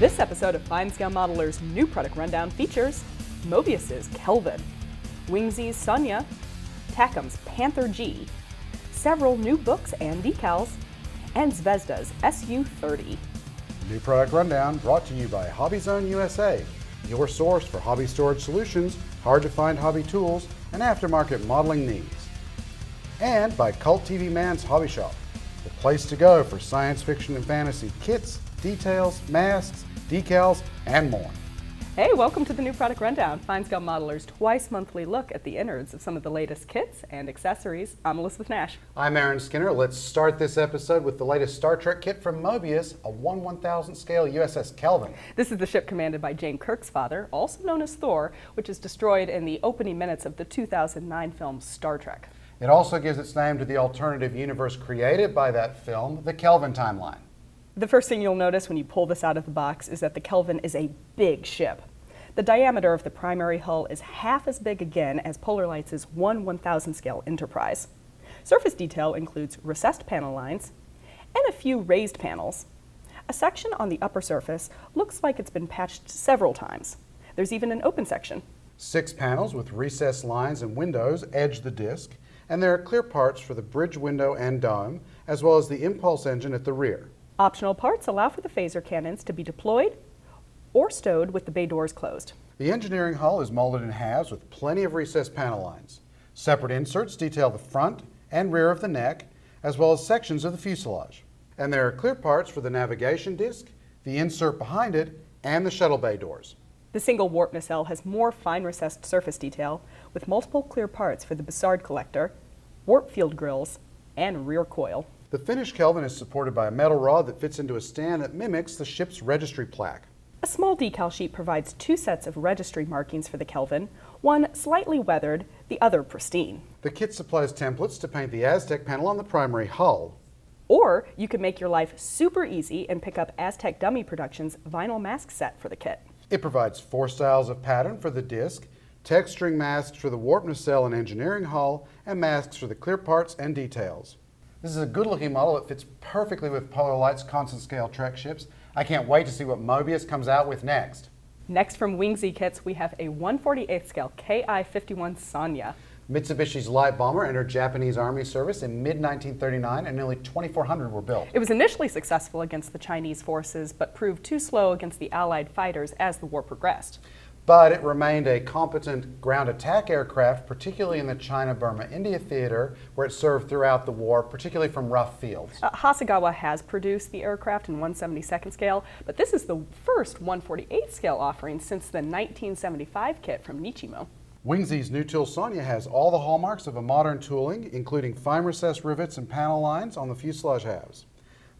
This episode of FineScale Modeler's new product rundown features Moebius's Kelvin, Wingsy's Sonia, Takom's Panther G, several new books and decals, and Zvezda's Su-30. New product rundown brought to you by Hobby Zone USA, your source for hobby storage solutions, hard to find hobby tools, and aftermarket modeling needs. And by Cult TV Man's Hobby Shop, the place to go for science fiction and fantasy kits, details, masks, decals, and more. Hey, welcome to the new product rundown, FineScale Modeler's twice monthly look at the innards of some of the latest kits and accessories. I'm Elizabeth Nash. I'm Aaron Skinner. Let's start this episode with the latest Star Trek kit from Moebius, a 1/1000 scale USS Kelvin. This is the ship commanded by Jane Kirk's father, also known as Thor, which is destroyed in the opening minutes of the 2009 film Star Trek. It also gives its name to the alternative universe created by that film, the Kelvin timeline. The first thing you'll notice when you pull this out of the box is that the Kelvin is a big ship. The diameter of the primary hull is half as big again as Polar Lights' 1/1000 scale Enterprise. Surface detail includes recessed panel lines and a few raised panels. A section on the upper surface looks like it's been patched several times. There's even an open section. 6 panels with recessed lines and windows edge the disc, and there are clear parts for the bridge window and dome, as well as the impulse engine at the rear. Optional parts allow for the phaser cannons to be deployed or stowed with the bay doors closed. The engineering hull is molded in halves with plenty of recessed panel lines. Separate inserts detail the front and rear of the neck, as well as sections of the fuselage. And there are clear parts for the navigation disc, the insert behind it, and the shuttle bay doors. The single warp nacelle has more fine recessed surface detail with multiple clear parts for the Bassard collector, warp field grills, and rear coil. The finished Kelvin is supported by a metal rod that fits into a stand that mimics the ship's registry plaque. A small decal sheet provides 2 sets of registry markings for the Kelvin, one slightly weathered, the other pristine. The kit supplies templates to paint the Aztec panel on the primary hull. Or you can make your life super easy and pick up Aztec Dummy Productions' vinyl mask set for the kit. It provides 4 styles of pattern for the disc, texturing masks for the warp nacelle and engineering hull, and masks for the clear parts and details. This is a good-looking model that fits perfectly with Polar Lights constant scale Trek ships. I can't wait to see what Moebius comes out with next. Next from Wingsy Kits, we have a 1/48 scale Ki-51 Sonia. Mitsubishi's light bomber entered Japanese Army service in mid-1939 and nearly 2,400 were built. It was initially successful against the Chinese forces, but proved too slow against the Allied fighters as the war progressed. But it remained a competent ground attack aircraft, particularly in the China-Burma-India theater, where it served throughout the war, particularly from rough fields. Hasegawa has produced the aircraft in 1/72 scale, but this is the first 1/48 scale offering since the 1975 kit from Nichimo. Wingsy's new tool Sonia has all the hallmarks of a modern tooling, including fine recessed rivets and panel lines on the fuselage halves.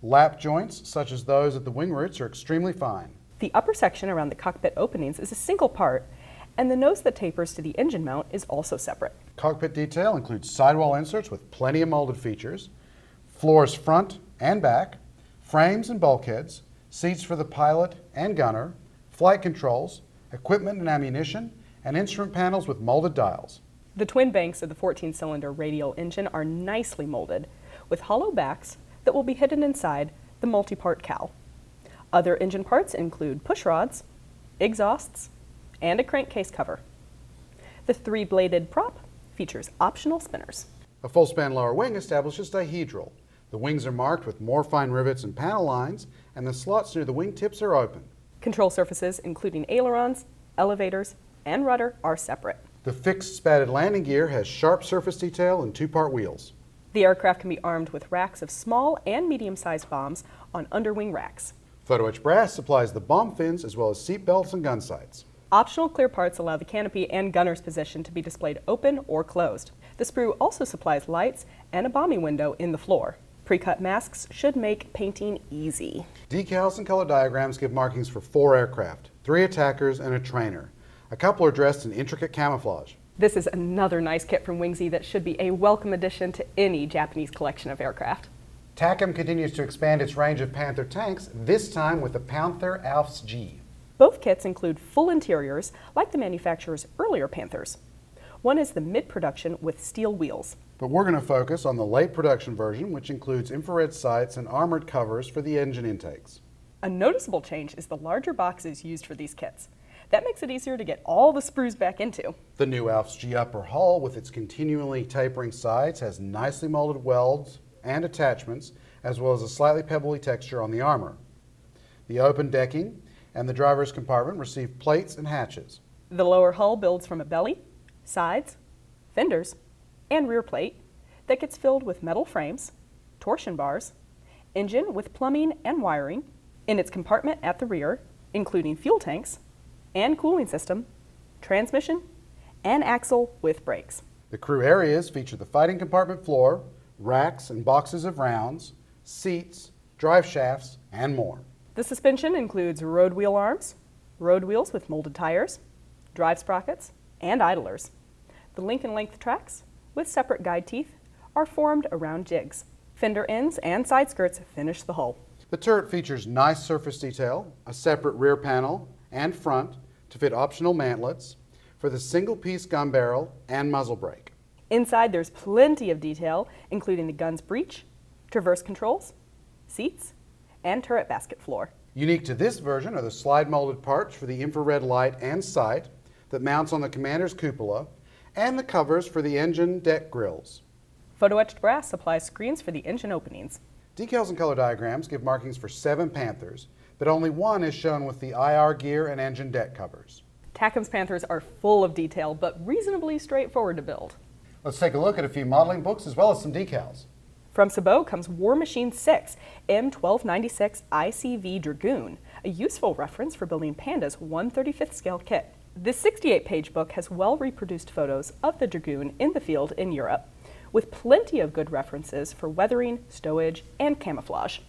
Lap joints, such as those at the wing roots, are extremely fine. The upper section around the cockpit openings is a single part, and the nose that tapers to the engine mount is also separate. Cockpit detail includes sidewall inserts with plenty of molded features, floors front and back, frames and bulkheads, seats for the pilot and gunner, flight controls, equipment and ammunition, and instrument panels with molded dials. The twin banks of the 14-cylinder radial engine are nicely molded, with hollow backs that will be hidden inside the multi-part cowl. Other engine parts include push rods, exhausts, and a crankcase cover. The 3-bladed prop features optional spinners. A full-span lower wing establishes dihedral. The wings are marked with more fine rivets and panel lines, and the slots near the wing tips are open. Control surfaces, including ailerons, elevators, and rudder, are separate. The fixed spatted landing gear has sharp surface detail and 2-part wheels. The aircraft can be armed with racks of small and medium-sized bombs on underwing racks. Photo etch brass supplies the bomb fins as well as seat belts and gun sights. Optional clear parts allow the canopy and gunner's position to be displayed open or closed. The sprue also supplies lights and a bombing window in the floor. Pre-cut masks should make painting easy. Decals and color diagrams give markings for 4 aircraft, 3 attackers and a trainer. A couple are dressed in intricate camouflage. This is another nice kit from Wingsy that should be a welcome addition to any Japanese collection of aircraft. Takom continues to expand its range of Panther tanks, this time with the Panther Ausf G. Both kits include full interiors, like the manufacturer's earlier Panthers. One is the mid-production with steel wheels. But we're going to focus on the late production version, which includes infrared sights and armored covers for the engine intakes. A noticeable change is the larger boxes used for these kits. That makes it easier to get all the sprues back into. The new Ausf G upper hull with its continually tapering sides has nicely molded welds and attachments, as well as a slightly pebbly texture on the armor. The open decking and the driver's compartment receive plates and hatches. The lower hull builds from a belly, sides, fenders, and rear plate that gets filled with metal frames, torsion bars, engine with plumbing and wiring, in its compartment at the rear, including fuel tanks, and cooling system, transmission, and axle with brakes. The crew areas feature the fighting compartment floor, racks and boxes of rounds, seats, drive shafts, and more. The suspension includes road wheel arms, road wheels with molded tires, drive sprockets, and idlers. The link and length tracks, with separate guide teeth, are formed around jigs. Fender ends and side skirts finish the hull. The turret features nice surface detail, a separate rear panel and front to fit optional mantlets for the single-piece gun barrel and muzzle brake. Inside there's plenty of detail, including the gun's breech, traverse controls, seats, and turret basket floor. Unique to this version are the slide-molded parts for the infrared light and sight that mounts on the commander's cupola, and the covers for the engine deck grills. Photo-etched brass supplies screens for the engine openings. Decals and color diagrams give markings for 7 Panthers, but only one is shown with the IR gear and engine deck covers. Takom's Panthers are full of detail, but reasonably straightforward to build. Let's take a look at a few modeling books as well as some decals. From Sukhoi comes War Machine 6 M1296 ICV Dragoon, a useful reference for building Panda's 1/35th scale kit. This 68-page book has well reproduced photos of the Dragoon in the field in Europe, with plenty of good references for weathering, stowage, and camouflage.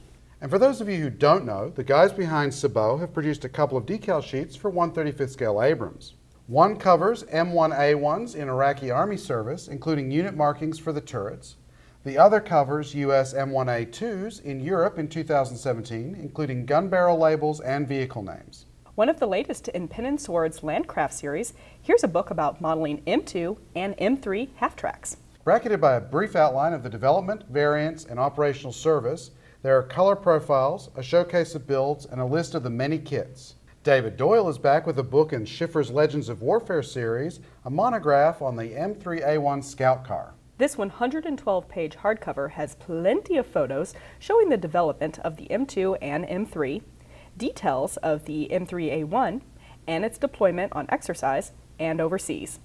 And for those of you who don't know, the guys behind Sukhoi have produced a couple of decal sheets for 1/35th scale Abrams. One covers M1A1s in Iraqi Army service, including unit markings for the turrets. The other covers US M1A2s in Europe in 2017, including gun barrel labels and vehicle names. One of the latest in Pen and Sword's Landcraft series, here's a book about modeling M2 and M3 half-tracks. Bracketed by a brief outline of the development, variants, and operational service, there are color profiles, a showcase of builds, and a list of the many kits. David Doyle is back with a book in Schiffer's Legends of Warfare series, a monograph on the M3A1 Scout Car. This 112-page hardcover has plenty of photos showing the development of the M2 and M3, details of the M3A1, and its deployment on exercise and overseas.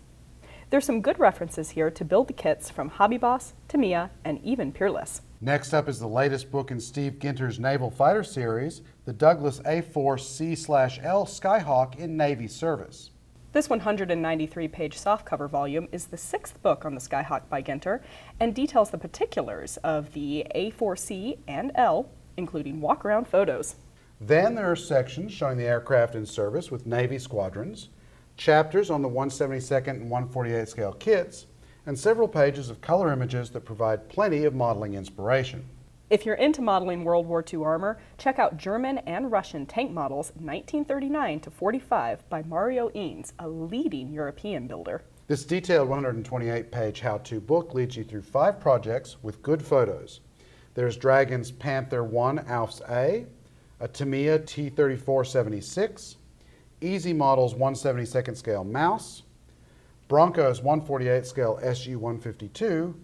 There's some good references here to build the kits from Hobby Boss, Tamiya, and even Peerless. Next up is the latest book in Steve Ginter's Naval Fighter series, the Douglas A4C/L Skyhawk in Navy service. This 193-page softcover volume is the 6th book on the Skyhawk by Ginter and details the particulars of the A4C and L, including walk-around photos. Then there are sections showing the aircraft in service with Navy squadrons, chapters on the 172nd and 148th scale kits, and several pages of color images that provide plenty of modeling inspiration. If you're into modeling World War II armor, check out German and Russian tank models 1939 to 45 by Mario Eanes, a leading European builder. This detailed 128-page how-to book leads you through 5 projects with good photos. There's Dragon's Panther 1 Ausf a Tamiya T-3476, Easy Models 172nd scale Mouse, Bronco's 148th scale SU-152,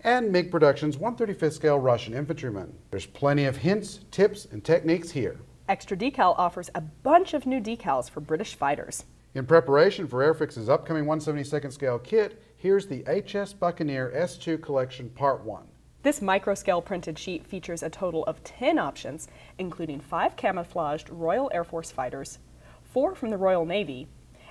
and MiG Productions 135th scale Russian infantryman. There's plenty of hints, tips, and techniques here. Extra Decal offers a bunch of new decals for British fighters. In preparation for Airfix's upcoming 172nd scale kit, here's the HS Buccaneer S2 Collection Part 1. This microscale printed sheet features a total of 10 options, including 5 camouflaged Royal Air Force fighters, 4 from the Royal Navy,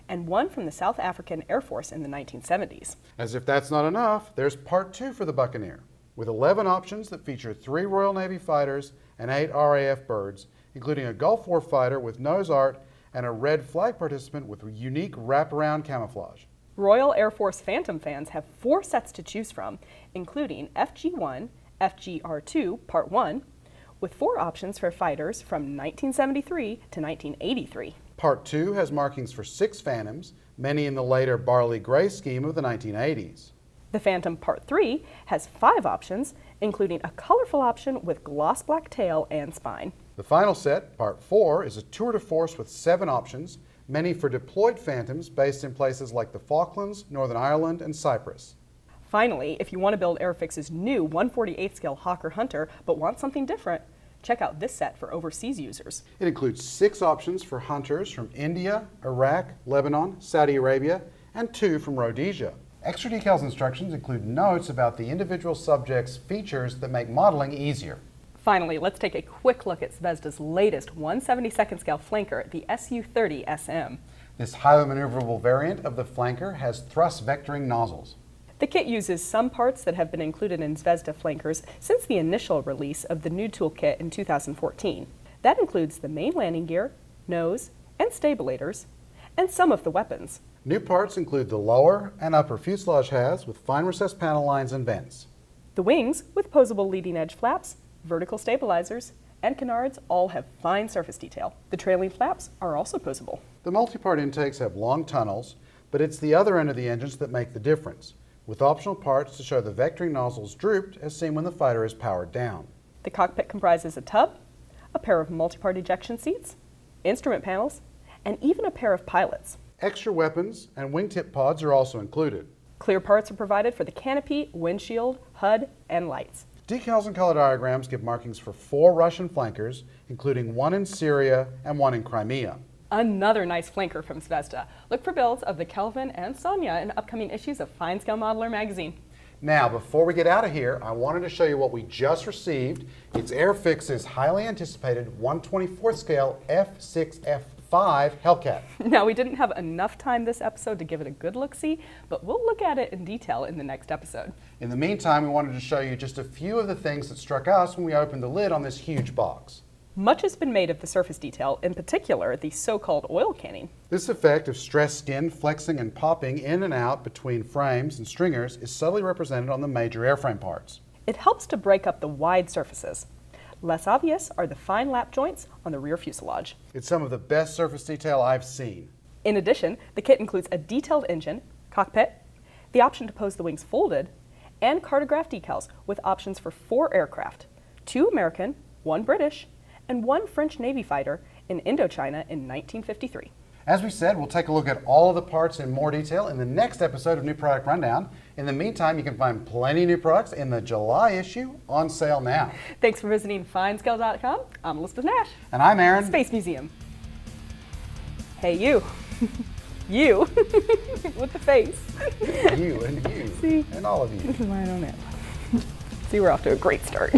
and 1 from the South African Air Force in the 1970s. As if that's not enough, there's Part 2 for the Buccaneer, with 11 options that feature 3 Royal Navy fighters and 8 RAF birds, including a Gulf War fighter with nose art and a red flag participant with unique wraparound camouflage. Royal Air Force Phantom fans have 4 sets to choose from, including FG-1, FGR-2 Part 1, with 4 options for fighters from 1973 to 1983. Part 2 has markings for 6 Phantoms, many in the later barley gray scheme of the 1980s. The Phantom Part 3 has 5 options, including a colorful option with gloss black tail and spine. The final set, Part 4, is a tour de force with 7 options, many for deployed Phantoms based in places like the Falklands, Northern Ireland, and Cyprus. Finally, if you want to build Airfix's new 1/48 scale Hawker Hunter but want something different, check out this set for overseas users. It includes 6 options for hunters from India, Iraq, Lebanon, Saudi Arabia, and 2 from Rhodesia. Extra decals instructions include notes about the individual subject's features that make modeling easier. Finally, let's take a quick look at Zvezda's latest 1/72 scale flanker, the Su-30 SM. This highly maneuverable variant of the flanker has thrust vectoring nozzles. The kit uses some parts that have been included in Zvezda flankers since the initial release of the new toolkit in 2014. That includes the main landing gear, nose, and stabilators, and some of the weapons. New parts include the lower and upper fuselage halves with fine recessed panel lines and vents. The wings, with posable leading edge flaps, vertical stabilizers, and canards all have fine surface detail. The trailing flaps are also posable. The multi-part intakes have long tunnels, but it's the other end of the engines that make the difference, with optional parts to show the vectoring nozzles drooped as seen when the fighter is powered down. The cockpit comprises a tub, a pair of multi-part ejection seats, instrument panels, and even a pair of pilots. Extra weapons and wingtip pods are also included. Clear parts are provided for the canopy, windshield, HUD, and lights. Decals and color diagrams give markings for 4 Russian flankers, including 1 in Syria and 1 in Crimea. Another nice flanker from Zvezda. Look for builds of the Kelvin and Sonia in upcoming issues of FineScale Modeler magazine. Now, before we get out of here, I wanted to show you what we just received. It's Airfix's highly anticipated 1/24 scale F6F5 Hellcat. Now, we didn't have enough time this episode to give it a good look-see, but we'll look at it in detail in the next episode. In the meantime, we wanted to show you just a few of the things that struck us when we opened the lid on this huge box. Much has been made of the surface detail, in particular the so-called oil canning. This effect of stressed skin flexing and popping in and out between frames and stringers is subtly represented on the major airframe parts. It helps to break up the wide surfaces. Less obvious are the fine lap joints on the rear fuselage. It's some of the best surface detail I've seen. In addition, the kit includes a detailed engine, cockpit, the option to pose the wings folded, and cartograph decals with options for 4 aircraft, 2 American, 1 British, and 1 French Navy fighter in Indochina in 1953. As we said, we'll take a look at all of the parts in more detail in the next episode of New Product Rundown. In the meantime, you can find plenty of new products in the July issue on sale now. Thanks for visiting FineScale.com. I'm Elizabeth Nash. And I'm Aaron. Space Museum. Hey, you. You. With the face. You and you. See? And all of you. This is why I don't know. See, we're off to a great start.